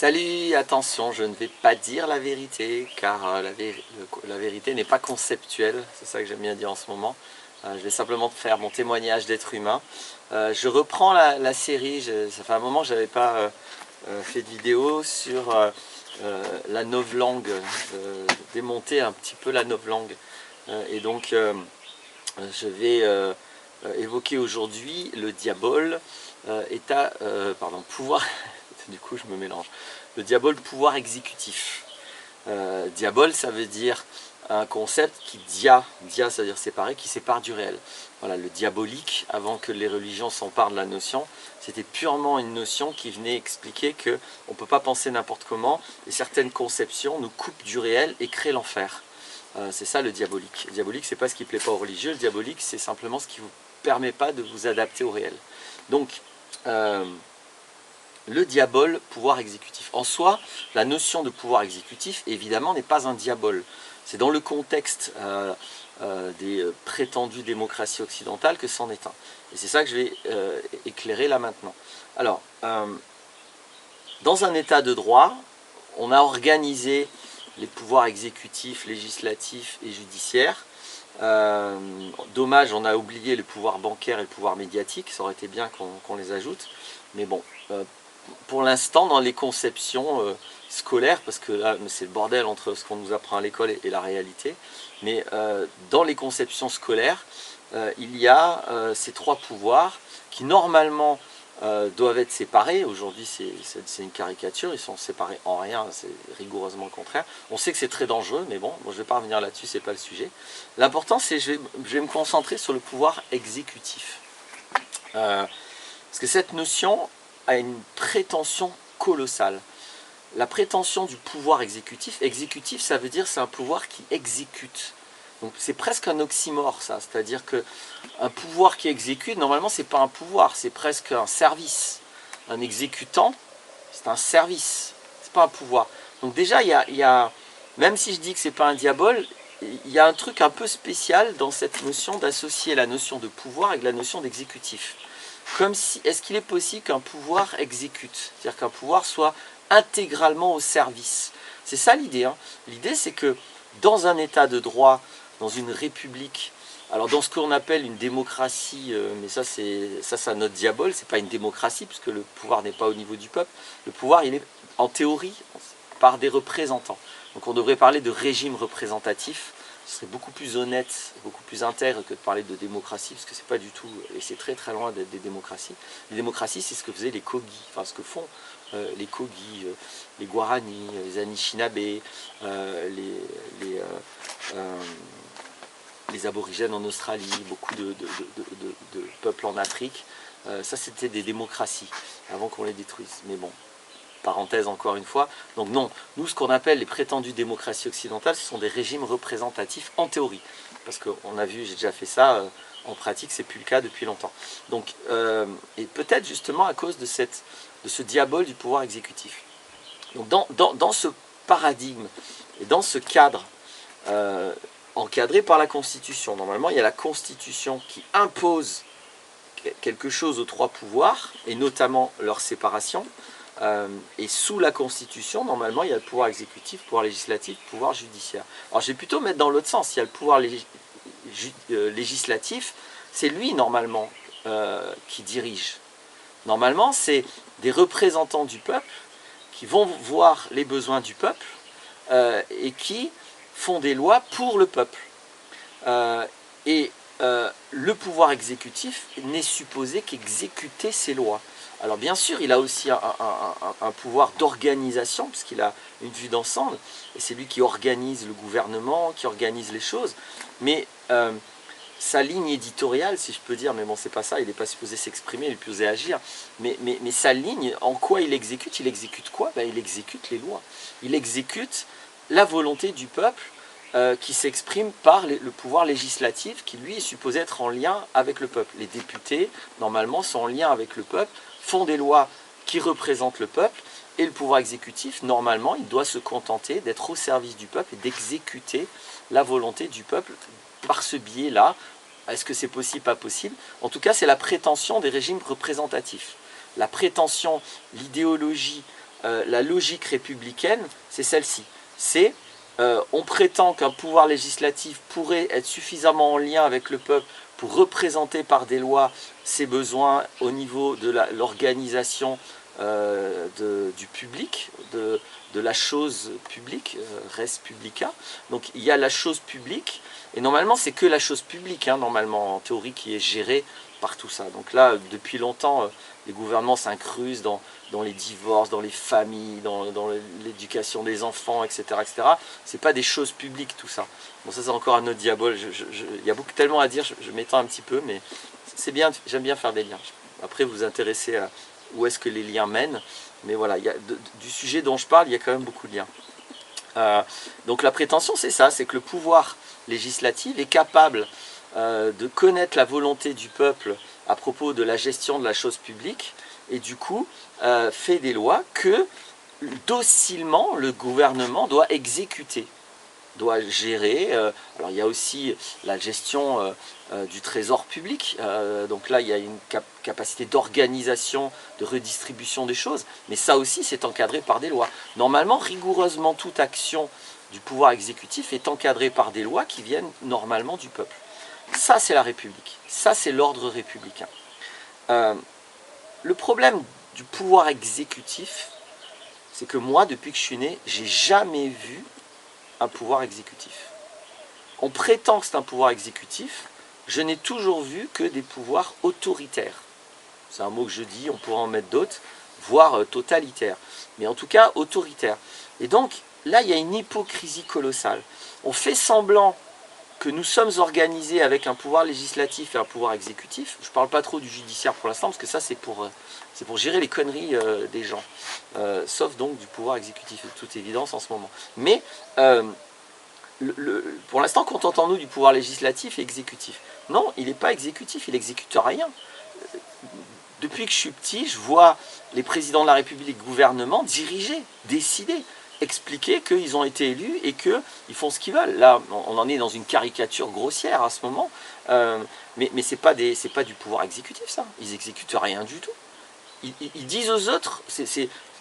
Salut, attention, je ne vais pas dire la vérité, car la vérité n'est pas conceptuelle, c'est ça que j'aime bien dire en ce moment. Je vais simplement faire mon témoignage d'être humain. Je reprends la série, ça fait un moment que je n'avais pas fait de vidéo sur la novlangue, démonter un petit peu la novlangue. Et donc, je vais évoquer aujourd'hui le diabole, pouvoir... Du coup je me mélange. Le diabole, pouvoir exécutif. Diabole, ça veut dire un concept qui dia ça veut dire séparer, qui sépare du réel. Voilà, le diabolique, avant que les religions s'emparent de la notion, c'était purement une notion qui venait expliquer qu'on ne peut pas penser n'importe comment, et certaines conceptions nous coupent du réel et créent l'enfer. C'est ça le diabolique. Le diabolique, c'est pas ce qui ne plaît pas aux religieux, le diabolique, c'est simplement ce qui ne vous permet pas de vous adapter au réel. Donc, le diabole, pouvoir exécutif. En soi, la notion de pouvoir exécutif, évidemment, n'est pas un diabole. C'est dans le contexte des prétendues démocraties occidentales que c'en est un. Et c'est ça que je vais éclairer là maintenant. Alors, dans un état de droit, on a organisé les pouvoirs exécutifs, législatifs et judiciaires. Dommage, on a oublié le pouvoir bancaire et le pouvoir médiatique, ça aurait été bien qu'on les ajoute. Mais bon, pour l'instant, dans les conceptions scolaires, parce que là c'est le bordel entre ce qu'on nous apprend à l'école et la réalité, mais dans les conceptions scolaires, il y a ces trois pouvoirs qui normalement doivent être séparés. Aujourd'hui c'est une caricature, ils sont séparés en rien, c'est rigoureusement le contraire. On sait que c'est très dangereux, mais bon, je ne vais pas revenir là-dessus, c'est pas le sujet. L'important c'est que je vais me concentrer sur le pouvoir exécutif. Parce que cette notion a une prétention colossale. La prétention du pouvoir exécutif, ça veut dire c'est un pouvoir qui exécute. Donc c'est presque un oxymore ça, c'est-à-dire qu'un pouvoir qui exécute, normalement c'est pas un pouvoir, c'est presque un service. Un exécutant, c'est un service, c'est pas un pouvoir. Donc déjà il y a même si je dis que c'est pas un diabole, il y a un truc un peu spécial dans cette notion d'associer la notion de pouvoir avec la notion d'exécutif. Comme si, est-ce qu'il est possible qu'un pouvoir exécute? C'est-à-dire qu'un pouvoir soit intégralement au service. C'est ça l'idée. Hein. L'idée c'est que dans un état de droit, dans une république, alors dans ce qu'on appelle une démocratie, mais ça c'est notre diabole, c'est pas une démocratie puisque le pouvoir n'est pas au niveau du peuple, le pouvoir il est en théorie par des représentants. Donc on devrait parler de régime représentatif. Ce serait beaucoup plus honnête, beaucoup plus intègre que de parler de démocratie, parce que c'est pas du tout, et c'est très très loin d'être des démocraties. Les démocraties, c'est ce que faisaient les Kogi, enfin ce que font les Kogi, les Guarani, les Anishinaabe, les aborigènes en Australie, beaucoup de peuples en Afrique. Ça c'était des démocraties, avant qu'on les détruise, mais bon. Parenthèse encore une fois, donc non, nous ce qu'on appelle les prétendues démocraties occidentales, ce sont des régimes représentatifs en théorie, parce qu'on a vu, j'ai déjà fait ça, en pratique c'est plus le cas depuis longtemps. Donc, et peut-être justement à cause de ce diabole du pouvoir exécutif. Donc dans ce paradigme, et dans ce cadre, encadré par la Constitution, normalement il y a la Constitution qui impose quelque chose aux trois pouvoirs, et notamment leur séparation. Et sous la Constitution, normalement, il y a le pouvoir exécutif, le pouvoir législatif, le pouvoir judiciaire. Alors je vais plutôt mettre dans l'autre sens, il y a le pouvoir législatif, c'est lui normalement qui dirige. Normalement, c'est des représentants du peuple qui vont voir les besoins du peuple et qui font des lois pour le peuple. Le pouvoir exécutif n'est supposé qu'exécuter ces lois. Alors bien sûr, il a aussi un pouvoir d'organisation, puisqu'il a une vue d'ensemble, et c'est lui qui organise le gouvernement, qui organise les choses, mais sa ligne éditoriale, si je peux dire, mais bon c'est pas ça, il n'est pas supposé s'exprimer, il est supposé agir, mais sa ligne, en quoi il exécute quoi? Ben, il exécute les lois, il exécute la volonté du peuple, qui s'exprime par le pouvoir législatif, qui lui est supposé être en lien avec le peuple. Les députés, normalement, sont en lien avec le peuple, font des lois qui représentent le peuple, et le pouvoir exécutif, normalement, il doit se contenter d'être au service du peuple et d'exécuter la volonté du peuple par ce biais-là. Est-ce que c'est possible, pas possible? En tout cas, c'est la prétention des régimes représentatifs. La prétention, l'idéologie la logique républicaine, c'est celle-ci. C'est on prétend qu'un pouvoir législatif pourrait être suffisamment en lien avec le peuple pour représenter par des lois ses besoins au niveau de l'organisation du public, de la chose publique, res publica. Donc il y a la chose publique, et normalement c'est que la chose publique, hein, normalement en théorie, qui est gérée par tout ça. Donc là, depuis longtemps, les gouvernements s'incrusent dans les divorces, dans les familles, dans l'éducation des enfants, etc. etc. Ce n'est pas des choses publiques tout ça. Bon, ça c'est encore un autre diabole, il y a tellement à dire, je m'étends un petit peu, mais c'est bien, j'aime bien faire des liens. Après vous vous intéressez à où est-ce que les liens mènent, mais voilà, du sujet dont je parle, il y a quand même beaucoup de liens. Donc la prétention c'est ça, c'est que le pouvoir législatif est capable de connaître la volonté du peuple à propos de la gestion de la chose publique, et du coup fait des lois que docilement le gouvernement doit exécuter, doit gérer. Alors il y a aussi la gestion du trésor public, donc là il y a une capacité d'organisation, de redistribution des choses, mais ça aussi c'est encadré par des lois. Normalement, rigoureusement toute action du pouvoir exécutif est encadrée par des lois qui viennent normalement du peuple. Ça c'est la République, ça c'est l'ordre républicain. Le problème du pouvoir exécutif, c'est que moi, depuis que je suis né, j'ai jamais vu un pouvoir exécutif. On prétend que c'est un pouvoir exécutif, je n'ai toujours vu que des pouvoirs autoritaires. C'est un mot que je dis, on pourra en mettre d'autres, voire totalitaires. Mais en tout cas, autoritaires. Et donc, là, il y a une hypocrisie colossale. On fait semblant que nous sommes organisés avec un pouvoir législatif et un pouvoir exécutif. Je ne parle pas trop du judiciaire pour l'instant, parce que ça c'est pour gérer les conneries des gens. Sauf donc du pouvoir exécutif, de toute évidence en ce moment. Mais pour l'instant, contentons-nous du pouvoir législatif et exécutif. Non, il n'est pas exécutif, il n'exécute rien. Depuis que je suis petit, je vois les présidents de la République, le gouvernement, diriger, décider, expliquer qu'ils ont été élus et qu'ils font ce qu'ils veulent. Là, on en est dans une caricature grossière à ce moment, mais ce n'est pas du pouvoir exécutif, ça. Ils n'exécutent rien du tout. Ils disent aux autres,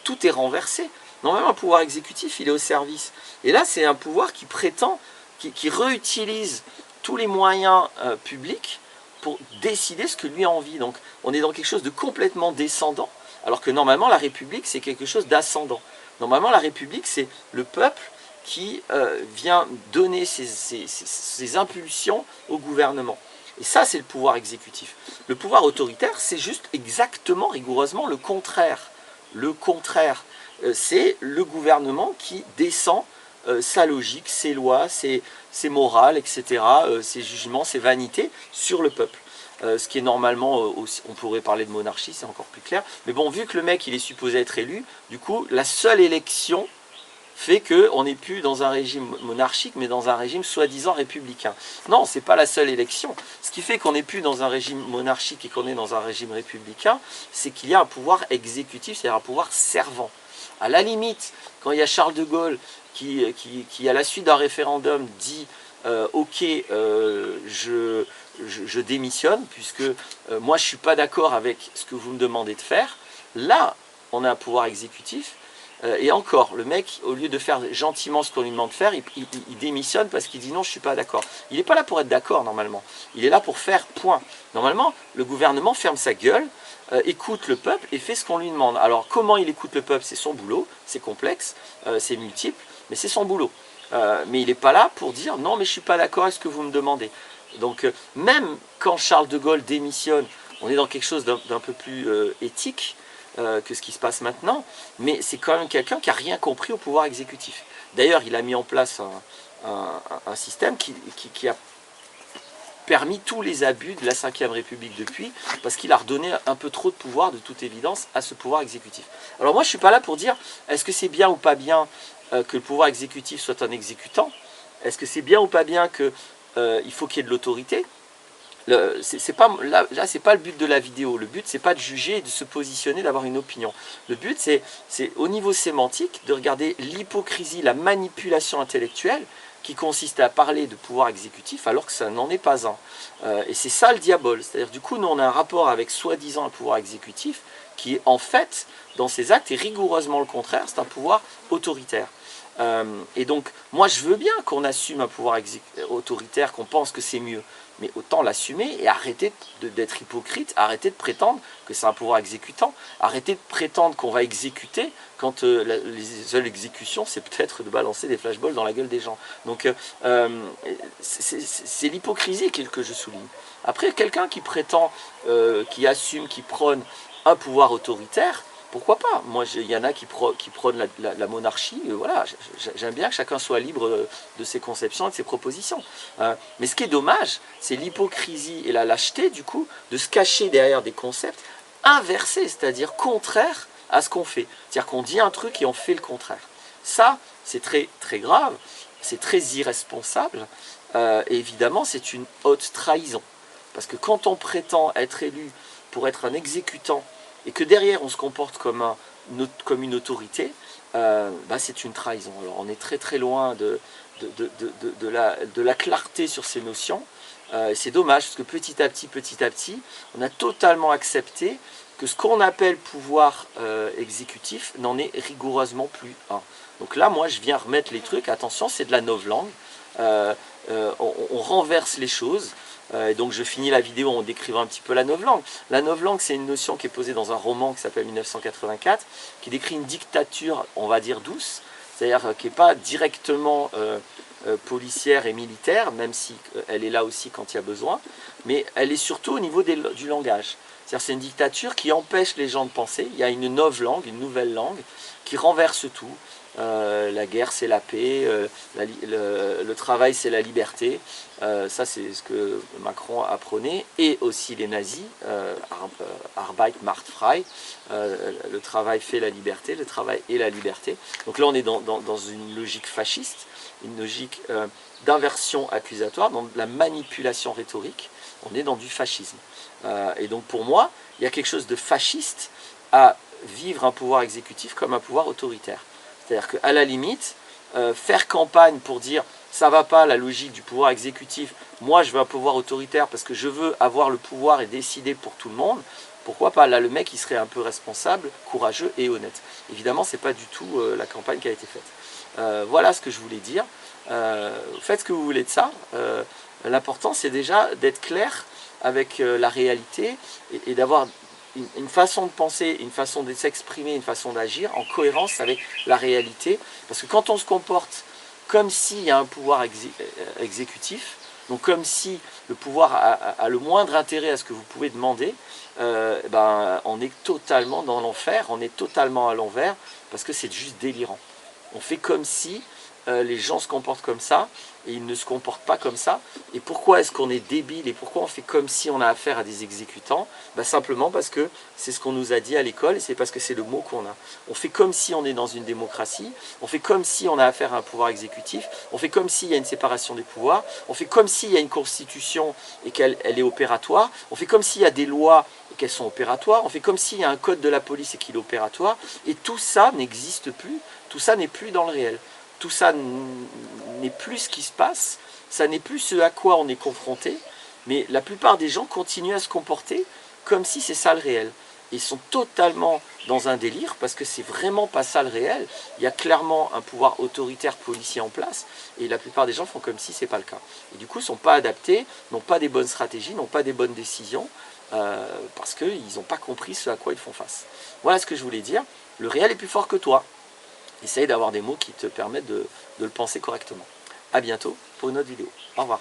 tout est renversé. Normalement, un pouvoir exécutif, il est au service. Et là, c'est un pouvoir qui prétend, qui réutilise tous les moyens publics pour décider ce que lui a envie. Donc, on est dans quelque chose de complètement descendant, alors que normalement, la République, c'est quelque chose d'ascendant. Normalement, la République, c'est le peuple qui vient donner ses impulsions au gouvernement. Et ça, c'est le pouvoir exécutif. Le pouvoir autoritaire, c'est juste exactement, rigoureusement, le contraire. Le contraire, c'est le gouvernement qui descend sa logique, ses lois, ses morales, etc., ses jugements, ses vanités sur le peuple. Ce qui est normalement, on pourrait parler de monarchie, c'est encore plus clair. Mais bon, vu que le mec, il est supposé être élu, du coup, la seule élection fait qu'on n'est plus dans un régime monarchique, mais dans un régime soi-disant républicain. Non, ce n'est pas la seule élection. Ce qui fait qu'on n'est plus dans un régime monarchique et qu'on est dans un régime républicain, c'est qu'il y a un pouvoir exécutif, c'est-à-dire un pouvoir servant. À la limite, quand il y a Charles de Gaulle qui à la suite d'un référendum, dit ok, je démissionne, puisque moi je ne suis pas d'accord avec ce que vous me demandez de faire, là, on a un pouvoir exécutif. Et encore, le mec, au lieu de faire gentiment ce qu'on lui demande de faire, il démissionne parce qu'il dit non, je ne suis pas d'accord. Il n'est pas là pour être d'accord, normalement. Il est là pour faire point. Normalement, le gouvernement ferme sa gueule, écoute le peuple et fait ce qu'on lui demande. Alors, comment il écoute le peuple? C'est son boulot, c'est complexe, c'est multiple, mais c'est son boulot. Mais il n'est pas là pour dire non, mais je ne suis pas d'accord avec ce que vous me demandez. Donc, même quand Charles de Gaulle démissionne, on est dans quelque chose d'un peu plus éthique, que ce qui se passe maintenant, mais c'est quand même quelqu'un qui n'a rien compris au pouvoir exécutif. D'ailleurs, il a mis en place un système qui a permis tous les abus de la Ve République depuis, parce qu'il a redonné un peu trop de pouvoir, de toute évidence, à ce pouvoir exécutif. Alors moi, je ne suis pas là pour dire, est-ce que c'est bien ou pas bien que le pouvoir exécutif soit un exécutant? Est-ce que c'est bien ou pas bien qu'il faut qu'il y ait de l'autorité? Là, c'est pas le but de la vidéo. Le but, c'est pas de juger et de se positionner, d'avoir une opinion. Le but, c'est au niveau sémantique, de regarder l'hypocrisie, la manipulation intellectuelle qui consiste à parler de pouvoir exécutif alors que ça n'en est pas un. Et c'est ça le diabole. C'est-à-dire, du coup, nous, on a un rapport avec soi-disant un pouvoir exécutif qui est en fait, dans ses actes, est rigoureusement le contraire, c'est un pouvoir autoritaire. Et donc, moi je veux bien qu'on assume un pouvoir autoritaire, qu'on pense que c'est mieux, mais autant l'assumer et arrêter d'être hypocrite, arrêter de prétendre que c'est un pouvoir exécutant, arrêter de prétendre qu'on va exécuter quand les seules exécutions, c'est peut-être de balancer des flashballs dans la gueule des gens. Donc, c'est l'hypocrisie que je souligne. Après, quelqu'un qui prétend, qui assume, qui prône un pouvoir autoritaire, pourquoi pas? Moi, il y en a qui prônent la monarchie. Voilà, j'aime bien que chacun soit libre de ses conceptions et de ses propositions. Mais ce qui est dommage, c'est l'hypocrisie et la lâcheté, du coup, de se cacher derrière des concepts inversés, c'est-à-dire contraires à ce qu'on fait. C'est-à-dire qu'on dit un truc et on fait le contraire. Ça, c'est très, très grave, c'est très irresponsable. Et évidemment, c'est une haute trahison. Parce que quand on prétend être élu pour être un exécutant, et que derrière on se comporte comme une autorité, c'est une trahison. Alors on est très très loin de la clarté sur ces notions. C'est dommage parce que petit à petit, on a totalement accepté que ce qu'on appelle pouvoir exécutif n'en est rigoureusement plus un. Donc là, moi, je viens remettre les trucs. Attention, c'est de la novlangue. On renverse les choses. Et donc je finis la vidéo en décrivant un petit peu la novlangue. La novlangue, c'est une notion qui est posée dans un roman qui s'appelle 1984, qui décrit une dictature, on va dire douce, c'est-à-dire qui n'est pas directement policière et militaire, même si elle est là aussi quand il y a besoin, mais elle est surtout au niveau du langage. C'est-à-dire c'est une dictature qui empêche les gens de penser. Il y a une novlangue, une nouvelle langue, qui renverse tout. La guerre c'est la paix, le travail c'est la liberté, ça c'est ce que Macron a prôné, et aussi les nazis, Arbeit macht frei, le travail fait la liberté, le travail est la liberté. Donc là on est dans une logique fasciste, une logique d'inversion accusatoire, dans de la manipulation rhétorique, on est dans du fascisme. Et donc pour moi, il y a quelque chose de fasciste à vivre un pouvoir exécutif comme un pouvoir autoritaire. C'est-à-dire qu'à la limite, faire campagne pour dire ça ne va pas la logique du pouvoir exécutif, moi je veux un pouvoir autoritaire parce que je veux avoir le pouvoir et décider pour tout le monde, pourquoi pas? Là le mec il serait un peu responsable, courageux et honnête. Évidemment ce n'est pas du tout la campagne qui a été faite. Voilà ce que je voulais dire. Faites ce que vous voulez de ça. L'important c'est déjà d'être clair avec la réalité et d'avoir une façon de penser, une façon de s'exprimer, une façon d'agir en cohérence avec la réalité. Parce que quand on se comporte comme s'il y a un pouvoir exécutif, donc comme si le pouvoir a le moindre intérêt à ce que vous pouvez demander, on est totalement dans l'enfer, on est totalement à l'envers, parce que c'est juste délirant. On fait comme si les gens se comportent comme ça, et ils ne se comportent pas comme ça. Et pourquoi est-ce qu'on est débile et pourquoi on fait comme si on a affaire à des exécutants? Simplement parce que c'est ce qu'on nous a dit à l'école et c'est parce que c'est le mot qu'on a. On fait comme si on est dans une démocratie, on fait comme si on a affaire à un pouvoir exécutif, on fait comme s'il y a une séparation des pouvoirs, on fait comme s'il y a une constitution et qu'elle est opératoire, on fait comme s'il y a des lois et qu'elles sont opératoires, on fait comme s'il y a un code de la police et qu'il est opératoire, et tout ça n'existe plus, tout ça n'est plus dans le réel. Tout ça n'est plus ce qui se passe, ça n'est plus ce à quoi on est confronté, mais la plupart des gens continuent à se comporter comme si c'est ça le réel. Ils sont totalement dans un délire parce que c'est vraiment pas ça le réel. Il y a clairement un pouvoir autoritaire policier en place et la plupart des gens font comme si c'est pas le cas. Et du coup, ils ne sont pas adaptés, n'ont pas des bonnes stratégies, n'ont pas des bonnes décisions parce qu'ils n'ont pas compris ce à quoi ils font face. Voilà ce que je voulais dire. Le réel est plus fort que toi. Essaye d'avoir des mots qui te permettent de le penser correctement. A bientôt pour une autre vidéo. Au revoir.